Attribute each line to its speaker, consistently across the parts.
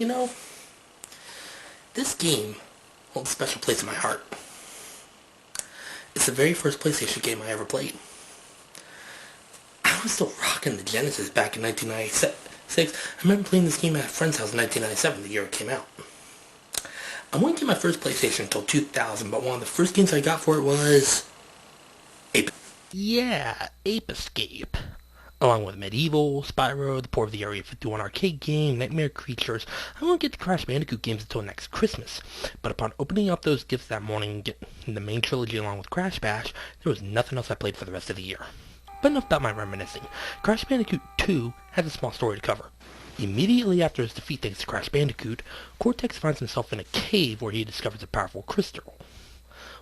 Speaker 1: You know, this game holds a special place in my heart. It's the very first PlayStation game I ever played. I was still rocking the Genesis back in 1996. I remember playing this game at a friend's house in 1997, the year it came out. I wouldn't get my first PlayStation until 2000, but one of the first games I got for it was Ape.
Speaker 2: Yeah, Ape Escape. Along with Medieval, Spyro, the port of the Area 51 arcade game, Nightmare Creatures, I won't get the Crash Bandicoot games until next Christmas. But upon opening up those gifts that morning and getting the main trilogy along with Crash Bash, there was nothing else I played for the rest of the year. But enough about my reminiscing. Crash Bandicoot 2 has a small story to cover. Immediately after his defeat thanks to Crash Bandicoot, Cortex finds himself in a cave where he discovers a powerful crystal.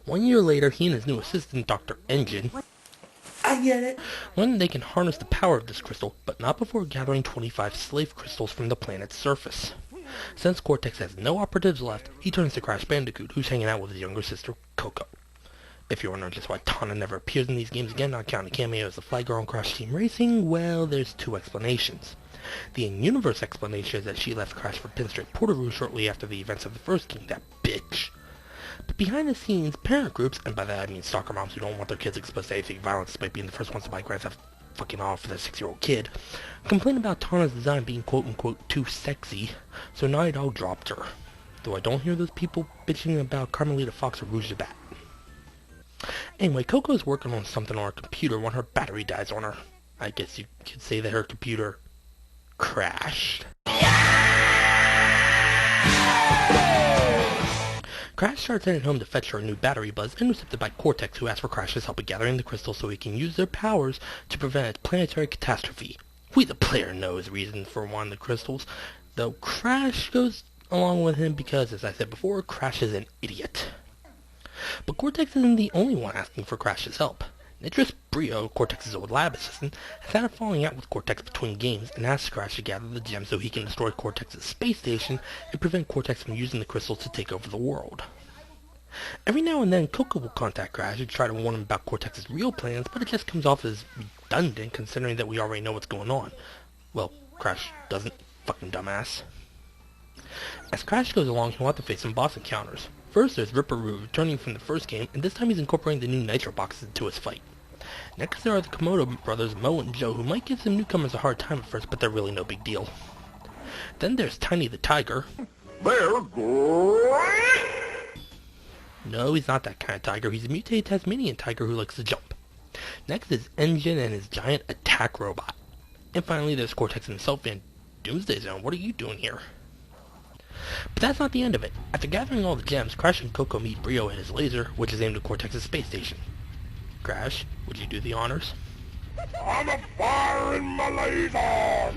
Speaker 2: 1 year later, he and his new assistant, Dr. Engine,
Speaker 1: I get it.
Speaker 2: learn they can harness the power of this crystal, but not before gathering 25 slave crystals from the planet's surface. Since Cortex has no operatives left, he turns to Crash Bandicoot, who's hanging out with his younger sister, Coco. If you're wondering just why Tana never appears in these games again, not counting cameo as the Fly Girl on Crash Team Racing, well, there's two explanations. The in-universe explanation is that she left Crash for Pinstripe Portaroo shortly after the events of the first game, that bitch. But behind the scenes, parent groups, and by that I mean stalker moms who don't want their kids exposed to anything violent despite being the first ones to buy Grand Theft fucking off for their 6-year-old kid, complain about Tana's design being quote-unquote too sexy, so Naughty Dog dropped her. Though I don't hear those people bitching about Carmelita Fox or Rouge the Bat. Anyway, Coco is working on something on her computer when her battery dies on her. I guess you could say that her computer crashed. Crash starts heading home to fetch her a new battery buzz, intercepted by Cortex, who asks for Crash's help in gathering the crystals so he can use their powers to prevent a planetary catastrophe. We, the player, know his reason for wanting the crystals, though Crash goes along with him because, as I said before, Crash is an idiot. But Cortex isn't the only one asking for Crash's help. Nitrous Brio, Cortex's old lab assistant, has had a falling out with Cortex between games and asks Crash to gather the gems so he can destroy Cortex's space station and prevent Cortex from using the crystals to take over the world. Every now and then, Coco will contact Crash and try to warn him about Cortex's real plans, but it just comes off as redundant considering that we already know what's going on. Well, Crash doesn't, fucking dumbass. As Crash goes along, he'll have to face some boss encounters. First, there's Ripperoo, returning from the first game, and this time he's incorporating the new Nitro boxes into his fight. Next, there are the Komodo brothers, Mo and Joe, who might give some newcomers a hard time at first, but they're really no big deal. Then there's Tiny the Tiger.
Speaker 3: They're great!
Speaker 2: No, he's not that kind of tiger. He's a mutated Tasmanian tiger who likes to jump. Next is Engine and his giant attack robot. And finally, there's Cortex himself in Doomsday Zone. What are you doing here? But that's not the end of it. After gathering all the gems, Crash and Coco meet Brio and his laser, which is aimed at Cortex's space station. Crash, would you do the honors?
Speaker 3: I'm a firing my laser!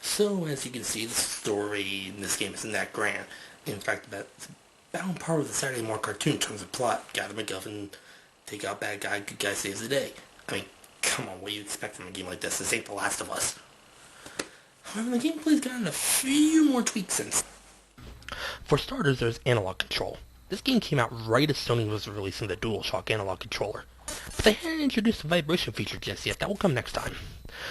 Speaker 1: So, as you can see, the story in this game isn't that grand. In fact, it's about on par with the Saturday morning cartoon in terms of plot. Gather MacGuffin, take out bad guy, good guy saves the day. I mean, come on, what do you expect from a game like this? This ain't The Last of Us. However, the gameplay's gotten a few more tweaks since.
Speaker 2: For starters, there's analog control. This game came out right as Sony was releasing the DualShock analog controller. But they hadn't introduced the vibration feature just yet. That will come next time.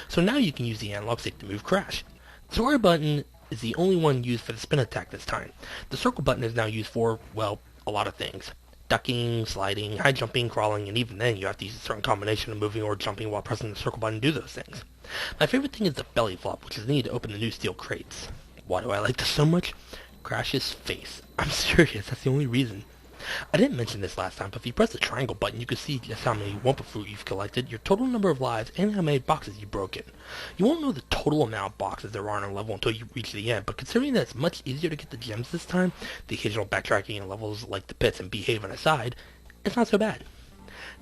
Speaker 2: So now you can use the analog stick to move Crash. The square button is the only one used for the spin attack this time. The circle button is now used for, well, a lot of things. Ducking, sliding, high jumping, crawling, and even then you have to use a certain combination of moving or jumping while pressing the circle button to do those things. My favorite thing is the belly flop, which is needed to open the new steel crates. Why do I like this so much? Crash's face. I'm serious, that's the only reason. I didn't mention this last time, but if you press the triangle button, you can see just how many Wumpa Fruit you've collected, your total number of lives, and how many boxes you've broken. You won't know the total amount of boxes there are in a level until you reach the end, but considering that it's much easier to get the gems this time, the occasional backtracking in levels like the pits and behaving aside, it's not so bad.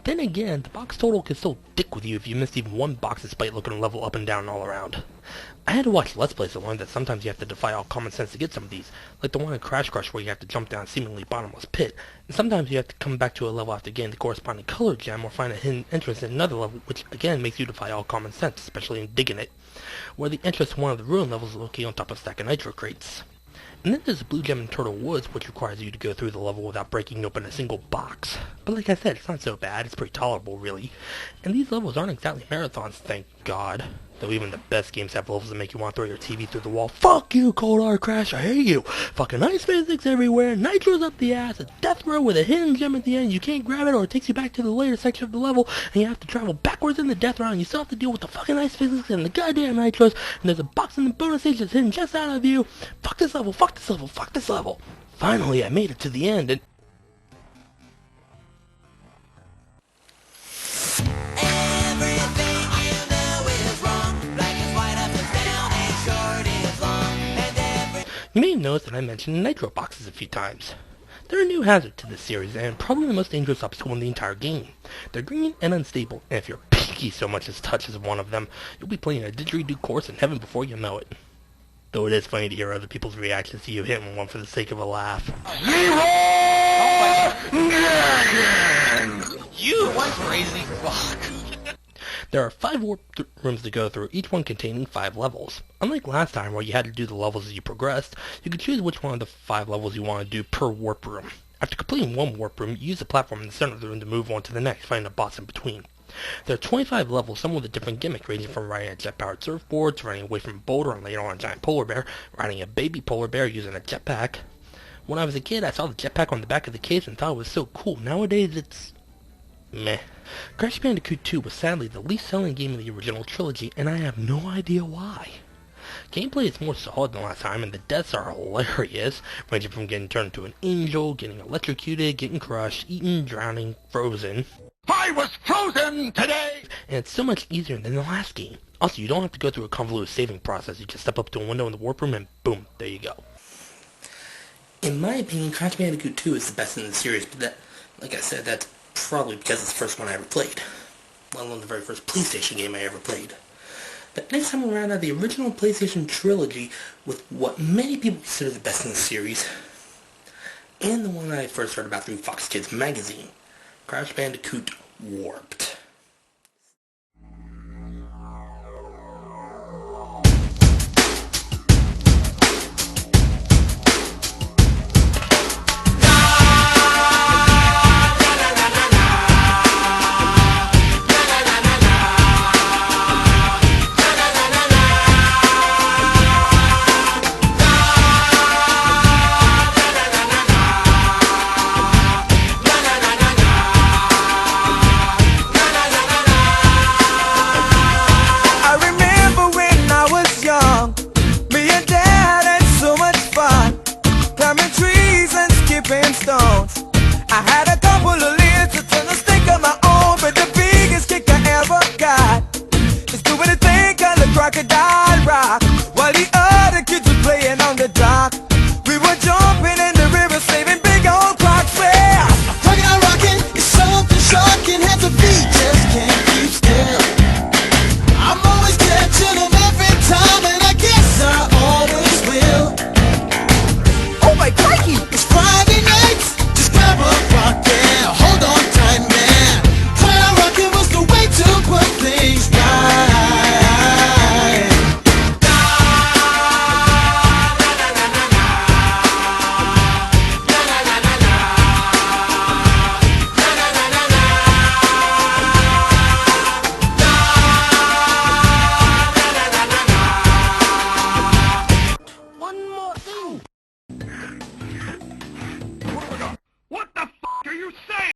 Speaker 2: Then again, the box total can still dick with you if you missed even one box despite looking a level up and down all around. I had to watch Let's Plays to learn that sometimes you have to defy all common sense to get some of these, like the one in Crash Crush where you have to jump down a seemingly bottomless pit, and sometimes you have to come back to a level after getting the corresponding color gem or find a hidden entrance in another level, which again makes you defy all common sense, especially in digging it, where the entrance to one of the ruin levels is located on top of a stack of nitro crates. And then there's Blue Gem and Turtle Woods, which requires you to go through the level without breaking open a single box. But like I said, it's not so bad, it's pretty tolerable really. And these levels aren't exactly marathons, thank God. Though even the best games have levels that make you want to throw your TV through the wall. Fuck you, Cold Hard Crash, I hate you! Fucking ice physics everywhere, nitros up the ass, a death row with a hidden gem at the end, you can't grab it or it takes you back to the later section of the level, and you have to travel backwards in the death row, and you still have to deal with the fucking ice physics and the goddamn nitros, and there's a box in the bonus stage that's hidden just out of view. Fuck this level, fuck this level, fuck this level! Finally, I made it to the end, and... You may have noticed that I mentioned nitro boxes a few times. They're a new hazard to this series, and probably the most dangerous obstacle in the entire game. They're green and unstable, and if your pinky so much as touches one of them, you'll be playing a didgeridoo course in heaven before you know it. Though it is funny to hear other people's reactions to you hitting one for the sake of a laugh.
Speaker 4: You crazy fuck!
Speaker 2: There are 5 warp rooms to go through, each one containing 5 levels. Unlike last time where you had to do the levels as you progressed, you could choose which one of the 5 levels you want to do per warp room. After completing one warp room, you use the platform in the center of the room to move on to the next, finding a boss in between. There are 25 levels, some with a different gimmick, ranging from riding a jet-powered surfboard, to running away from a boulder and later on a giant polar bear, riding a baby polar bear using a jetpack. When I was a kid, I saw the jetpack on the back of the case and thought it was so cool. Nowadays, it's... meh. Crash Bandicoot 2 was sadly the least selling game of the original trilogy, and I have no idea why. Gameplay is more solid than last time, and the deaths are hilarious, ranging from getting turned into an angel, getting electrocuted, getting crushed, eaten, drowning, frozen.
Speaker 3: I was frozen today!
Speaker 2: And it's so much easier than the last game. Also, you don't have to go through a convoluted saving process, you just step up to a window in the warp room and boom, there you go.
Speaker 1: In my opinion, Crash Bandicoot 2 is the best in the series, but that, like I said, that's probably because it's the first one I ever played. Let alone the very first PlayStation game I ever played. But next time around, I have the original PlayStation trilogy with what many people consider the best in the series, and the one I first heard about through Fox Kids magazine, Crash Bandicoot Warped.
Speaker 5: Stones. I had a couple of